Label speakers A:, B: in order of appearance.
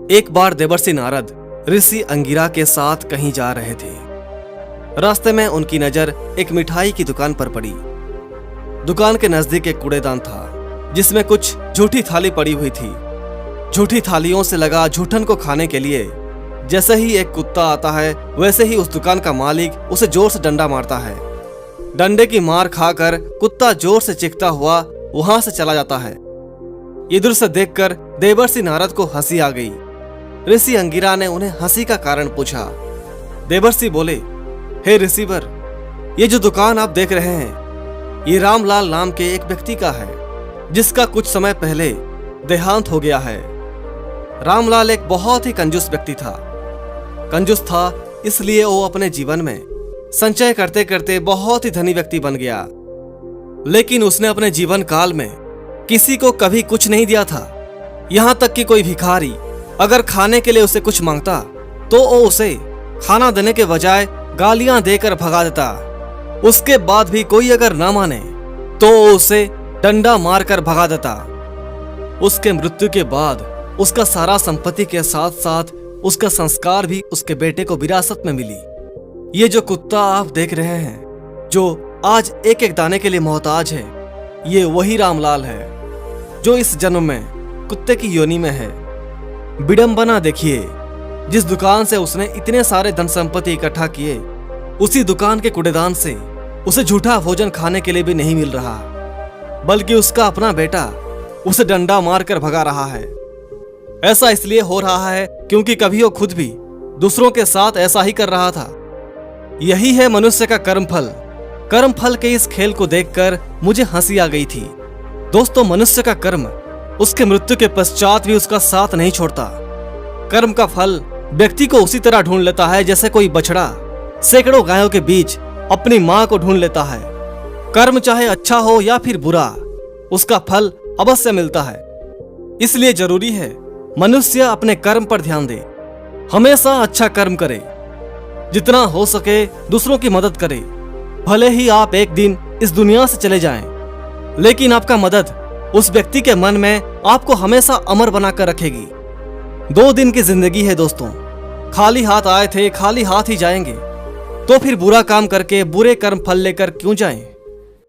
A: एक बार देवर्षि नारद ऋषि अंगिरा के साथ कहीं जा रहे थे। रास्ते में उनकी नजर एक मिठाई की दुकान पर पड़ी। दुकान के नजदीक एक कूड़ेदान था जिसमें कुछ झूठी थाली पड़ी हुई थी। झूठी थालियों से लगा झूठन को खाने के लिए जैसे ही एक कुत्ता आता है वैसे ही उस दुकान का मालिक उसे जोर से डंडा मारता है। डंडे की मार खाकर कुत्ता जोर से चीखता हुआ वहां से चला जाता है। ये दृश्य देखकर देवर्षि नारद को हंसी आ गई। ऋषि अंगिरा ने उन्हें हंसी का कारण पूछा। देवर्षि बोले, हे ऋषिवर, ये जो दुकान आप देख रहे हैं ये रामलाल नाम के एक व्यक्ति का है जिसका कुछ समय पहले देहांत हो गया है। रामलाल एक बहुत ही कंजूस व्यक्ति था। कंजूस था इसलिए वो अपने जीवन में संचय करते करते बहुत ही धनी व्यक्ति बन गया। लेकिन उसने अपने जीवन काल में किसी को कभी कुछ नहीं दिया था। यहां तक कि कोई भिखारी अगर खाने के लिए उसे कुछ मांगता तो वो उसे खाना देने के बजाय गालियां देकर भगा देता। उसके बाद भी कोई अगर ना माने तो वो उसे डंडा मारकर भगा देता। उसके मृत्यु के बाद उसका सारा संपत्ति के साथ साथ उसका संस्कार भी उसके बेटे को विरासत में मिली। ये जो कुत्ता आप देख रहे हैं जो आज एक एक दाने के लिए मोहताज है, ये वही रामलाल है जो इस जन्म में कुत्ते की योनि में है। विडंबना देखिए, जिस दुकान से उसने इतने सारे धन संपत्ति इकट्ठा किए उसी दुकान के कूड़ेदान से उसे झूठा भोजन खाने के लिए भी नहीं मिल रहा, बल्कि उसका अपना बेटा उसे डंडा मारकर भगा रहा है। ऐसा इसलिए हो रहा है क्योंकि कभी वो खुद भी दूसरों के साथ ऐसा ही कर रहा था। यही है मनुष्य का कर्मफल। कर्मफल के इस खेल को देखकर मुझे हंसी आ गई थी। दोस्तों, मनुष्य का कर्म उसके मृत्यु के पश्चात भी उसका साथ नहीं छोड़ता। कर्म का फल व्यक्ति को उसी तरह ढूंढ लेता है जैसे कोई बछड़ा सैकड़ों गायों के बीच अपनी मां को ढूंढ लेता है। कर्म चाहे अच्छा हो या फिर बुरा, उसका फल अवश्य मिलता है। इसलिए जरूरी है मनुष्य अपने कर्म पर ध्यान दे, हमेशा अच्छा कर्म करे, जितना हो सके दूसरों की मदद करे। भले ही आप एक दिन इस दुनिया से चले जाएं, लेकिन आपका मदद उस व्यक्ति के मन में आपको हमेशा अमर बनाकर रखेगी। 2 दिन की जिंदगी है दोस्तों, खाली हाथ आए थे खाली हाथ ही जाएंगे, तो फिर बुरा काम करके बुरे कर्म फल लेकर क्यों जाएं?